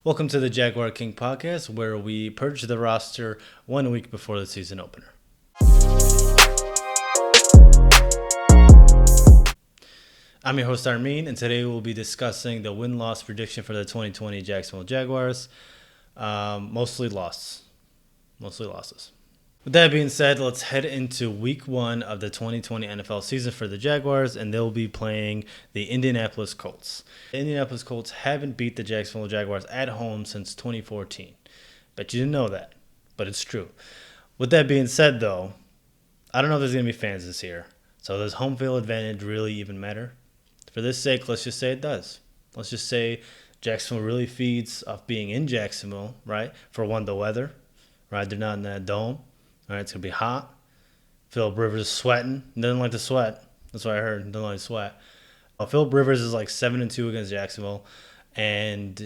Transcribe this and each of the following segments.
Welcome to the JaguarKing podcast, where we purge the roster 1 week before the season opener. I'm your host, Armin, and today we'll be discussing the win-loss prediction for the 2020 Jacksonville Jaguars. Mostly losses. With that being said, let's head into week 1 of the 2020 NFL season for the Jaguars, and they'll be playing the Indianapolis Colts. The Indianapolis Colts haven't beat the Jacksonville Jaguars at home since 2014. Bet you didn't know that, but it's true. With that being said, though, I don't know if there's going to be fans this year. So does home field advantage really even matter? For this sake, let's just say it does. Let's just say Jacksonville really feeds off being in Jacksonville, right? For one, the weather, right? They're not in that dome. All right, it's going to be hot. Philip Rivers is sweating. He doesn't like to sweat. That's what I heard. He doesn't like to sweat. Philip Rivers is like 7-2 against Jacksonville. And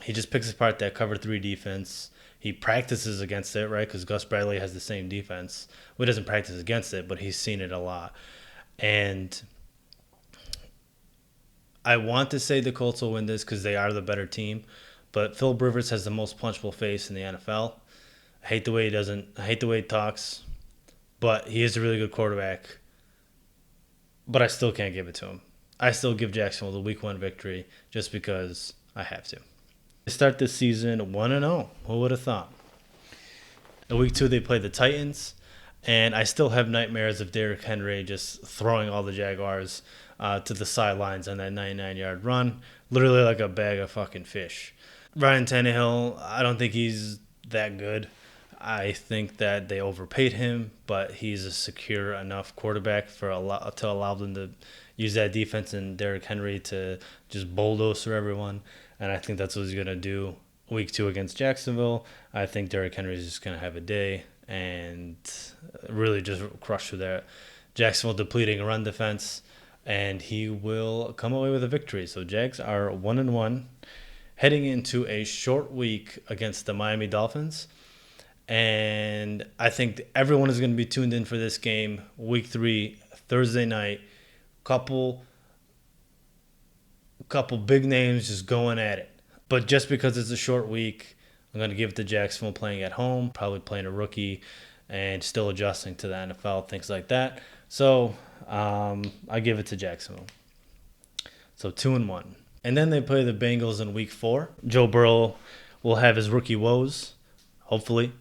he just picks apart that cover 3 defense. He practices against it, right? Because Gus Bradley has the same defense. Well, he doesn't practice against it, but he's seen it a lot. And I want to say the Colts will win this because they are the better team. But Philip Rivers has the most punchable face in the NFL. I hate the way he talks, but he is a really good quarterback. But I still can't give it to him. I still give Jacksonville the week 1 victory just because I have to. They start this season 1-0. Who would have thought? In week 2, they play the Titans, and I still have nightmares of Derrick Henry just throwing all the Jaguars to the sidelines on that 99-yard run, literally like a bag of fucking fish. Ryan Tannehill, I don't think he's that good. I think that they overpaid him, but he's a secure enough quarterback to allow them to use that defense and Derrick Henry to just bulldoze through everyone. And I think that's what he's going to do week 2 against Jacksonville. I think Derrick Henry is just going to have a day and really just crush through that Jacksonville depleting run defense, and he will come away with a victory. So Jags are 1-1, heading into a short week against the Miami Dolphins. And I think everyone is going to be tuned in for this game, week 3, Thursday night. Couple big names just going at it. But just because it's a short week, I'm going to give it to Jacksonville playing at home, probably playing a rookie and still adjusting to the NFL, things like that. So I give it to Jacksonville. So 2-1. And then they play the Bengals in week 4. Joe Burrow will have his rookie woes, hopefully.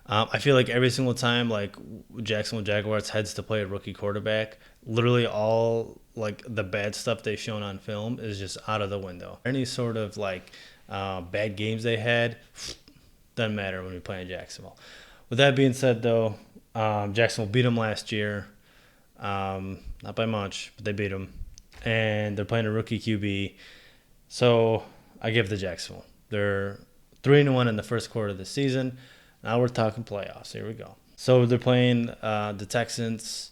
I feel like every single time, like Jacksonville Jaguars heads to play a rookie quarterback, literally all like the bad stuff they've shown on film is just out of the window. Any sort of like bad games they had doesn't matter when we play in Jacksonville. With that being said, though, Jacksonville beat them last year, not by much, but they beat them, and they're playing a rookie QB. So I give it to Jacksonville. They're 3-1 in the first quarter of the season. Now we're talking playoffs. Here we go. So they're playing the Texans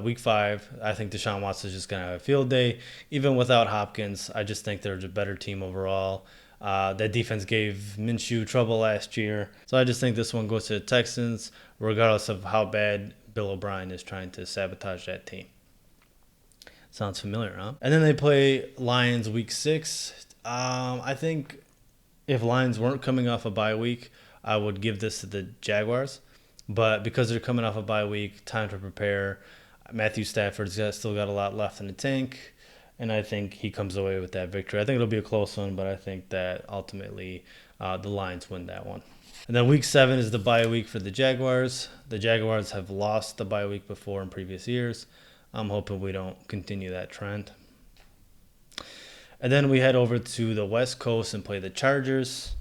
week 5. I think Deshaun Watson is just going to have a field day. Even without Hopkins, I just think they're a better team overall. That defense gave Minshew trouble last year. So I just think this one goes to the Texans, regardless of how bad Bill O'Brien is trying to sabotage that team. Sounds familiar, huh? And then they play Lions week 6. I think if Lions weren't coming off a bye week, I would give this to the Jaguars. But because they're coming off a bye week, time to prepare. Matthew Stafford's still got a lot left in the tank, and I think he comes away with that victory. I think it'll be a close one, but I think that ultimately the Lions win that one. And then week 7 is the bye week for the Jaguars. The Jaguars have lost the bye week before in previous years. I'm hoping we don't continue that trend. And then we head over to the West Coast and play the Chargers.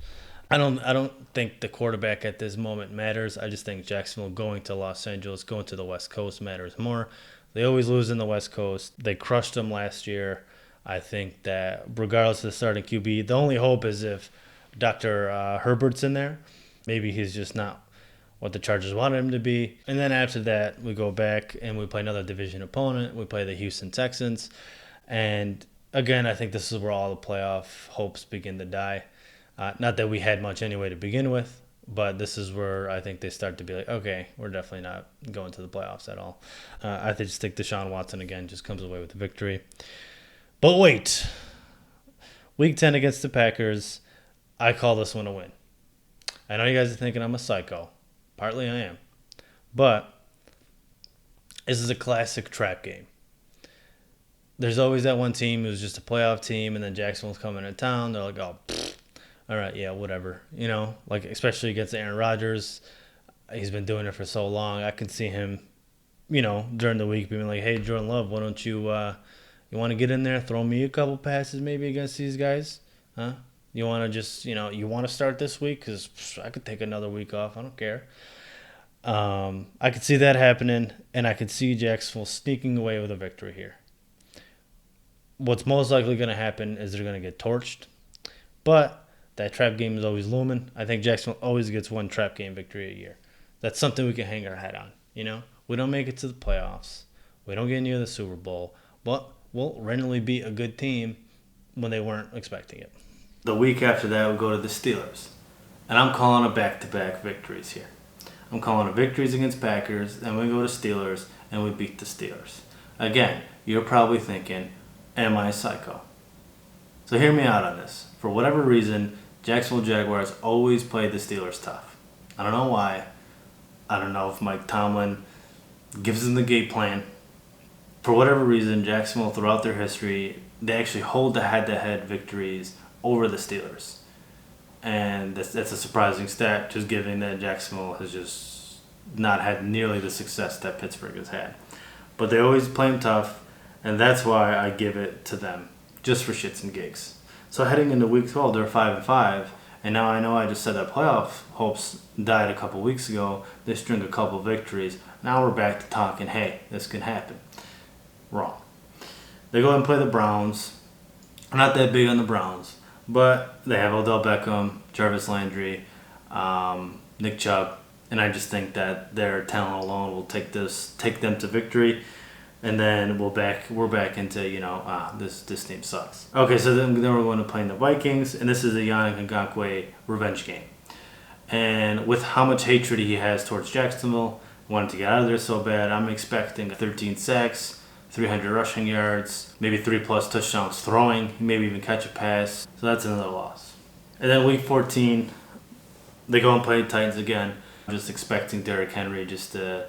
I don't think the quarterback at this moment matters. I just think Jacksonville going to Los Angeles, going to the West Coast matters more. They always lose in the West Coast. They crushed them last year. I think that regardless of the starting QB, the only hope is if Dr. Herbert's in there. Maybe he's just not what the Chargers wanted him to be. And then after that, we go back and we play another division opponent. We play the Houston Texans. And again, I think this is where all the playoff hopes begin to die. Not that we had much anyway to begin with, but this is where I think they start to be like, okay, we're definitely not going to the playoffs at all. I just think Deshaun Watson, again, just comes away with the victory. But wait, Week 10 against the Packers, I call this one a win. I know you guys are thinking I'm a psycho. Partly I am. But this is a classic trap game. There's always that one team who's just a playoff team, and then Jacksonville's coming to town. They're like, oh, all right, yeah, whatever. Like especially against Aaron Rodgers. He's been doing it for so long. I can see him, during the week being like, hey, Jordan Love, why don't you you want to get in there, throw me a couple passes maybe against these guys? Huh? You want to just, you want to start this week? Because I could take another week off. I don't care. I could see that happening, and I could see Jacksonville sneaking away with a victory here. What's most likely going to happen is they're going to get torched. But that trap game is always looming. I think Jacksonville always gets one trap game victory a year. That's something we can hang our hat on. We don't make it to the playoffs. We don't get near the Super Bowl. But we'll randomly beat a good team when they weren't expecting it. The week after that, we'll go to the Steelers. And I'm calling a back-to-back victories here. I'm calling it victories against Packers, then we go to Steelers, and we beat the Steelers. Again, you're probably thinking, am I a psycho? So hear me out on this. For whatever reason, Jacksonville Jaguars always played the Steelers tough. I don't know why. I don't know if Mike Tomlin gives them the game plan. For whatever reason, Jacksonville, throughout their history, they actually hold the head-to-head victories over the Steelers. And that's a surprising stat, just given that Jacksonville has just not had nearly the success that Pittsburgh has had. But they always play them tough, and that's why I give it to them, just for shits and gigs. So heading into Week 12, they're 5-5, and now I know I just said that playoff hopes died a couple weeks ago. They string a couple victories. Now we're back to talking, hey, this can happen. Wrong. They go and play the Browns. I'm not that big on the Browns, but they have Odell Beckham, Jarvis Landry, Nick Chubb, and I just think that their talent alone will take them to victory, and then we're back into this team sucks. Okay, so then we're going to play the Vikings, and this is a Yannick Ngakoue revenge game, and with how much hatred he has towards Jacksonville, wanted to get out of there so bad, I'm expecting 13 sacks. 300 rushing yards, maybe 3+ touchdowns throwing, maybe even catch a pass. So that's another loss. And then Week 14, they go and play the Titans again. I'm just expecting Derrick Henry just to,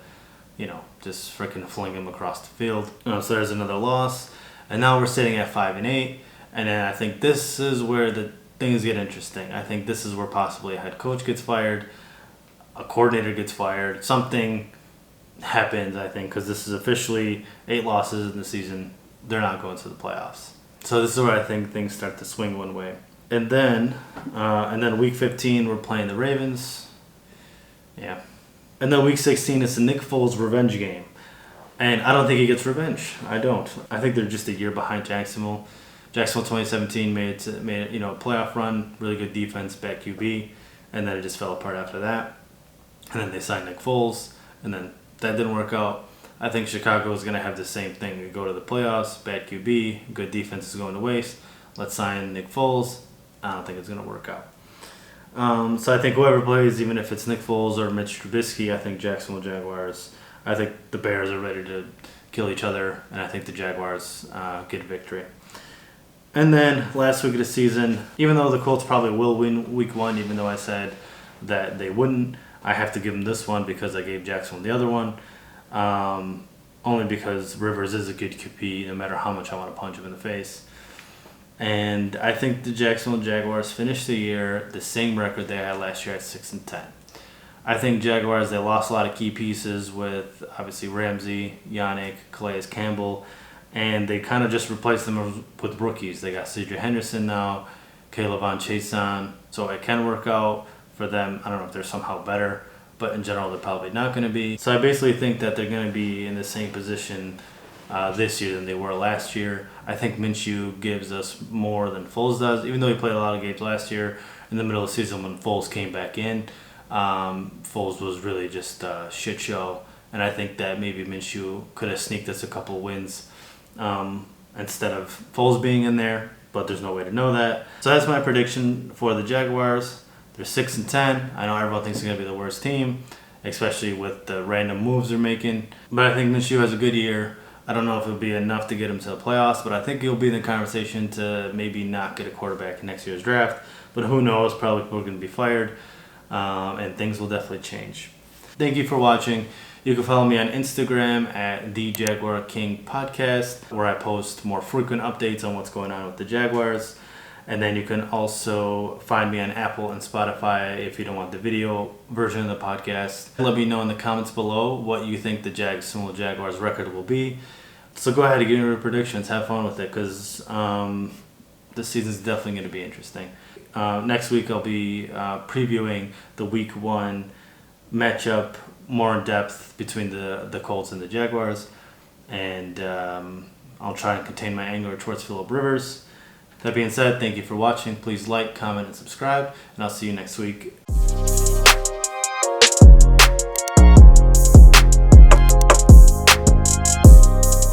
just freaking fling him across the field. So there's another loss. And now we're sitting at 5-8. And then I think this is where the things get interesting. I think this is where possibly a head coach gets fired, a coordinator gets fired, something happens, I think, because this is officially 8 losses in the season. They're not going to the playoffs. So this is where I think things start to swing one way. And then Week 15, we're playing the Ravens. Yeah. And then Week 16, it's the Nick Foles revenge game. And I don't think he gets revenge. I don't. I think they're just a year behind Jacksonville. Jacksonville 2017 made a playoff run, really good defense, bad QB, and then it just fell apart after that. And then they signed Nick Foles, and then that didn't work out. I think Chicago is going to have the same thing. We go to the playoffs, bad QB, good defense is going to waste. Let's sign Nick Foles. I don't think it's going to work out. So I think whoever plays, even if it's Nick Foles or Mitch Trubisky, I think Jacksonville Jaguars. I think the Bears are ready to kill each other, and I think the Jaguars get a victory. And then last week of the season, even though the Colts probably will win Week 1, even though I said that they wouldn't, I have to give them this one because I gave Jacksonville the other one. Only because Rivers is a good QB no matter how much I want to punch him in the face. And I think the Jacksonville Jaguars finished the year the same record they had last year at 6-10. I think Jaguars, they lost a lot of key pieces with obviously Ramsey, Yannick, Calais Campbell, and they kind of just replaced them with rookies. They got C.J. Henderson now, Caleb Von Chason, so it can work out for them. I don't know if they're somehow better, but in general, they're probably not going to be. So I basically think that they're going to be in the same position this year than they were last year. I think Minshew gives us more than Foles does, even though he played a lot of games last year. In the middle of the season when Foles came back in, Foles was really just a shit show. And I think that maybe Minshew could have sneaked us a couple wins instead of Foles being in there, but there's no way to know that. So that's my prediction for the Jaguars. They're 6-10. I know everyone thinks they're going to be the worst team, especially with the random moves they're making. But I think Minshew has a good year. I don't know if it'll be enough to get him to the playoffs, but I think he'll be in the conversation to maybe not get a quarterback in next year's draft. But who knows? Probably people are going to be fired, and things will definitely change. Thank you for watching. You can follow me on Instagram at the JaguarKing Podcast, where I post more frequent updates on what's going on with the Jaguars. And then you can also find me on Apple and Spotify if you don't want the video version of the podcast. Let me know in the comments below what you think the Jacksonville Jaguars record will be. So go ahead and get into your predictions. Have fun with it, because this season's definitely going to be interesting. Next week I'll be previewing the Week 1 matchup more in depth between the Colts and the Jaguars. And I'll try and contain my anger towards Phillip Rivers. That being said, thank you for watching. Please like, comment, and subscribe, and I'll see you next week.